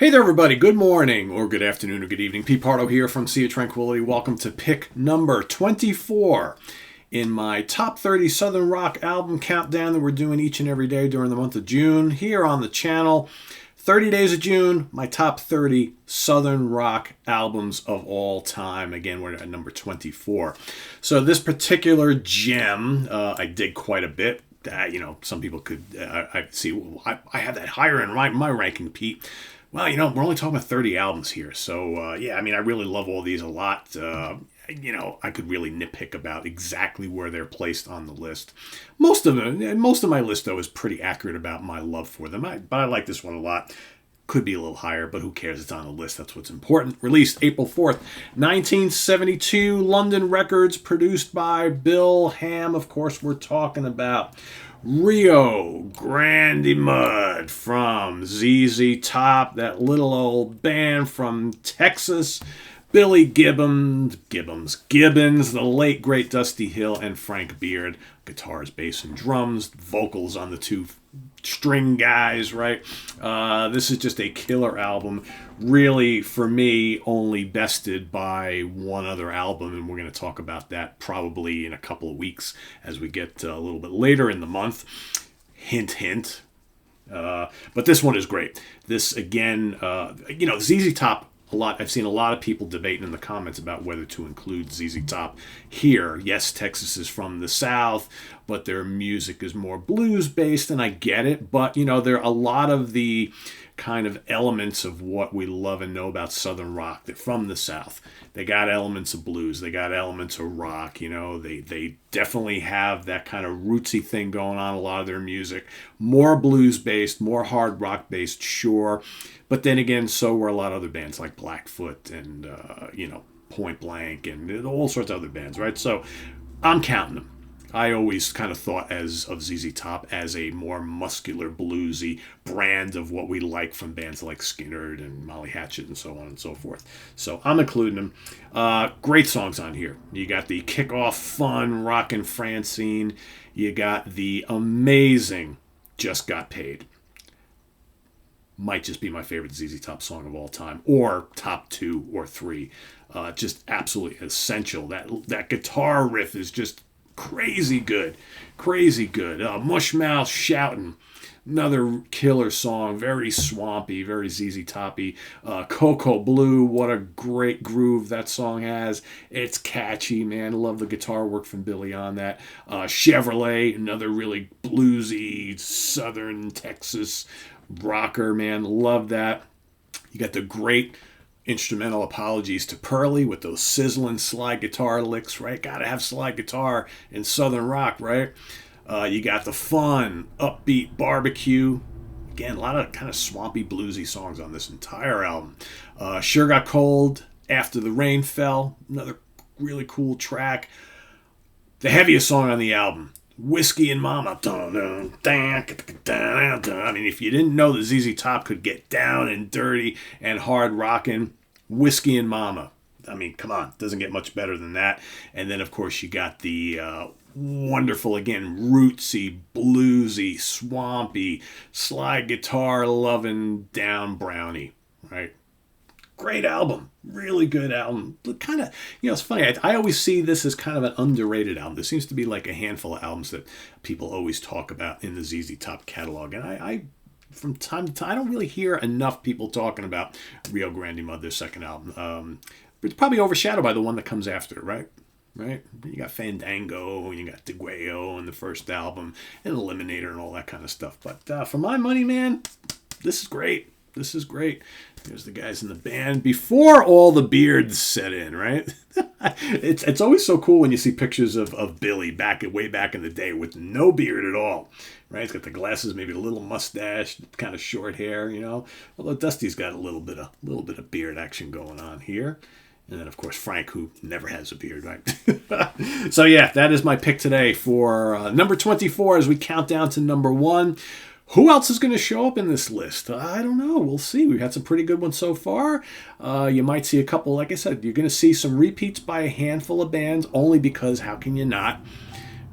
Hey there, everybody. Good morning, or good afternoon, or good evening. Pete Pardo here from Sea of Tranquility. Welcome to pick number 24 in my top 30 Southern Rock album countdown that we're doing each and every day during the month of June here on the channel. 30 days of June, my top 30 Southern Rock albums of all time. Again, we're at number 24. So this particular gem, I dig quite a bit. Some people could I see. Well, I have that higher in my ranking, Pete. Well, we're only talking about 30 albums here. So, I really love all these a lot. I could really nitpick about exactly where they're placed on the list. Most of my list, though, is pretty accurate about my love for them. But I like this one a lot. Could be a little higher, but who cares? It's on the list. That's what's important. Released April 4th, 1972, London Records, produced by Bill Ham. Of course, we're talking about Rio Grande Mud from ZZ Top, that little old band from Texas. Billy Gibbons, the late great Dusty Hill, and Frank Beard. Guitars, bass, and drums. Vocals on the two string guys, right? This is just a killer album. Really, for me, only bested by one other album, and we're going to talk about that probably in a couple of weeks as we get a little bit later in the month. Hint, hint. But this one is great. This, again, ZZ Top, I've seen a lot of people debating in the comments about whether to include ZZ Top here. Yes, Texas is from the South, but their music is more blues-based, and I get it. But, there are a lot of the kind of elements of what we love and know about Southern rock. They're from the South. They got elements of blues. They got elements of rock. They definitely have that kind of rootsy thing going on, a lot of their music. More blues-based, more hard rock-based, sure. But then again, so were a lot of other bands like Blackfoot and, Point Blank and all sorts of other bands, right? So I'm counting them. I always kind of thought of ZZ Top as a more muscular, bluesy brand of what we like from bands like Skynyrd and Molly Hatchet and so on and so forth. So I'm including them. Great songs on here. You got the kickoff fun Rockin' Francine. You got the amazing Just Got Paid. Might just be my favorite ZZ Top song of all time, or top 2 or 3. Just absolutely essential. That guitar riff is just crazy good. Mushmouth Shoutin', another killer song, very swampy, very ZZ Toppy. Cocoa Blue, what a great groove that song has. It's catchy, man. Love the guitar work from Billy on that. Chevrolet, another really bluesy Southern Texas rocker, man. Love that. You got the great instrumental Apologies to Pearly with those sizzling slide guitar licks, right? Gotta have slide guitar in Southern rock, right? You got the fun, upbeat Barbecue. Again, a lot of kind of swampy, bluesy songs on this entire album. Sure Got Cold, After the Rain Fell, another really cool track. The heaviest song on the album, Whiskey and Mama. I mean, if you didn't know that ZZ Top could get down and dirty and hard rockin', Whiskey and Mama. I mean, come on, doesn't get much better than that. And then, of course, you got the wonderful, again, rootsy, bluesy, swampy, slide guitar loving Down Brownie, right? Great album. Really good album. Kind of, it's funny. I always see this as kind of an underrated album. There seems to be like a handful of albums that people always talk about in the ZZ Top catalog. And I from time to time, I don't really hear enough people talking about Rio Grande Mud, their second album. It's probably overshadowed by the one that comes after it, right? Right? You got Fandango, and you got Degueo in the first album, and Eliminator and all that kind of stuff. But for my money, man, this is great. This is great. There's the guys in the band before all the beards set in, right? It's always so cool when you see pictures of Billy way back in the day with no beard at all, right? He's got the glasses, maybe a little mustache, kind of short hair, Although Dusty's got a little bit of beard action going on here. And then, of course, Frank, who never has a beard, right? So, yeah, that is my pick today for number 24 as we count down to number 1. Who else is going to show up in this list? I don't know. We'll see. We've had some pretty good ones so far. You might see a couple. Like I said, you're going to see some repeats by a handful of bands, only because how can you not?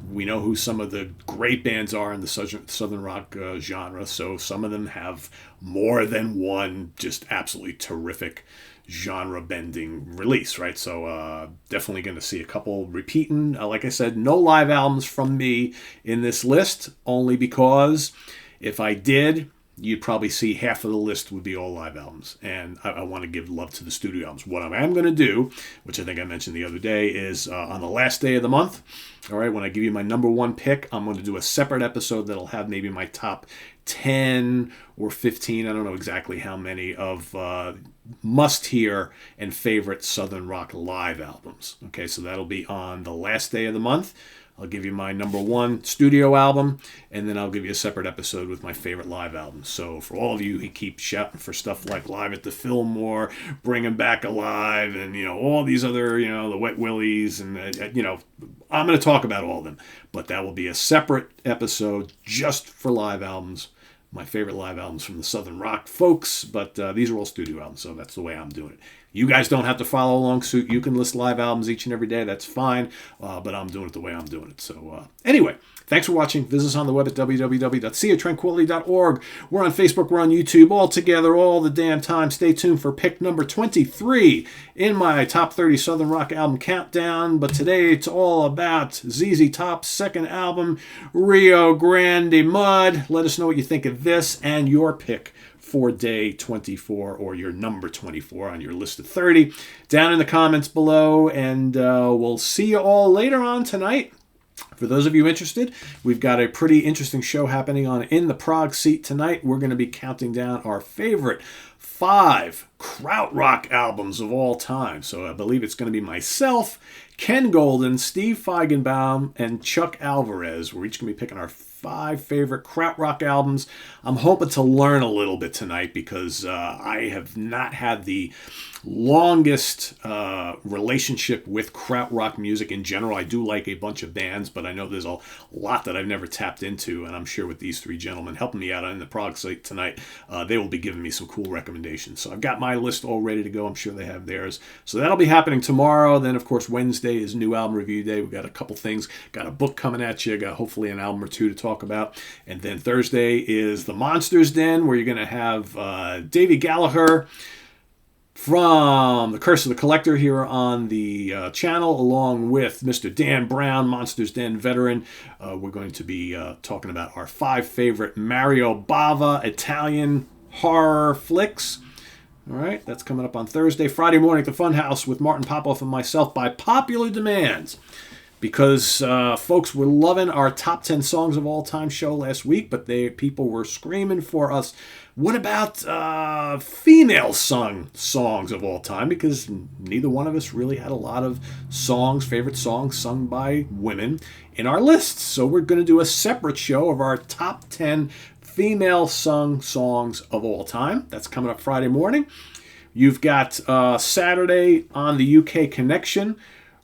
we know who some of the great bands are in the southern rock genre. So some of them have more than one just absolutely terrific genre-bending release, right? So definitely going to see a couple repeating. Like I said, no live albums from me in this list, only because if I did, you'd probably see half of the list would be all live albums. And I want to give love to the studio albums. What I am going to do, which I think I mentioned the other day, is on the last day of the month, all right, when I give you my number one pick, I'm going to do a separate episode that'll have maybe my top 10 or 15, I don't know exactly how many, of must-hear and favorite Southern Rock live albums. Okay, so that'll be on the last day of the month. I'll give you my number one studio album, and then I'll give you a separate episode with my favorite live albums. So for all of you who keep shouting for stuff like Live at the Fillmore, Bringing Back Alive, and, all these other, the Wet Willies, and, I'm going to talk about all of them. But that will be a separate episode just for live albums, my favorite live albums from the Southern Rock folks. But these are all studio albums, so that's the way I'm doing it. You guys don't have to follow along suit. You can list live albums each and every day. That's fine. But I'm doing it the way I'm doing it. So anyway, thanks for watching. Visit us on the web at www.seatranquility.org. We're on Facebook. We're on YouTube. All together, all the damn time. Stay tuned for pick number 23 in my top 30 Southern Rock album countdown. But today it's all about ZZ Top's second album, Rio Grande Mud. Let us know what you think of this and your pick for day 24, or your number 24 on your list of 30, down in the comments below. And we'll see you all later on tonight. For those of you interested, we've got a pretty interesting show happening on In the Prague Seat tonight. We're going to be counting down our favorite 5 krautrock albums of all time. So I believe it's going to be myself, Ken Golden, Steve Feigenbaum, and Chuck Alvarez. We're each going to be picking our 5 favorite krautrock albums. I'm hoping to learn a little bit tonight, because I have not had the longest relationship with krautrock music in general. I do like a bunch of bands, but I know there's a lot that I've never tapped into, and I'm sure with these 3 gentlemen helping me out on the Prague site tonight, they will be giving me some cool recommendations. So I've got my list all ready to go. I'm sure they have theirs. So that'll be happening tomorrow. Then, of course, Wednesday is new album review day. We've got a couple things. Got a book coming at you. Got hopefully an album or 2 to talk about. And then Thursday is the Monsters Den, where you're going to have Davey Gallagher from The Curse of the Collector here on the channel, along with Mr. Dan Brown, Monsters Den veteran. We're going to be talking about our 5 favorite Mario Bava Italian horror flicks. All right, that's coming up on Thursday. Friday morning at the Funhouse with Martin Popoff and myself by popular demand, because folks were loving our top 10 songs of all time show last week, but people were screaming for us, what about female sung songs of all time? Because neither one of us really had a lot of favorite songs sung by women in our lists. So we're going to do a separate show of our top 10 female sung songs of all time. That's coming up Friday morning. You've got Saturday on the UK Connection.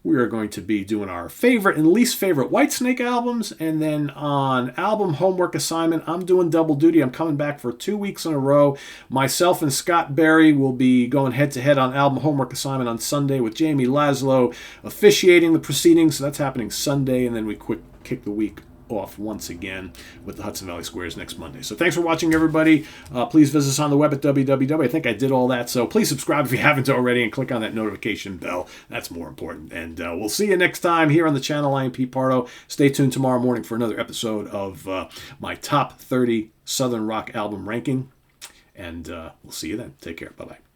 We are going to be doing our favorite and least favorite Whitesnake albums. And then on album homework assignment, I'm doing double duty. I'm coming back for 2 weeks in a row. Myself and Scott Berry will be going head-to-head on album homework assignment on Sunday, with Jamie Laszlo officiating the proceedings. So that's happening Sunday. And then we kick the week off once again with the Hudson Valley Squares next Monday. So thanks for watching, everybody. Please visit us on the web at www. I think I did all that. So please subscribe if you haven't already, and click on that notification bell. That's more important. And we'll see you next time here on the channel. I am Pete Pardo. Stay tuned tomorrow morning for another episode of my top 30 Southern Rock album ranking. And we'll see you then. Take care. Bye-bye.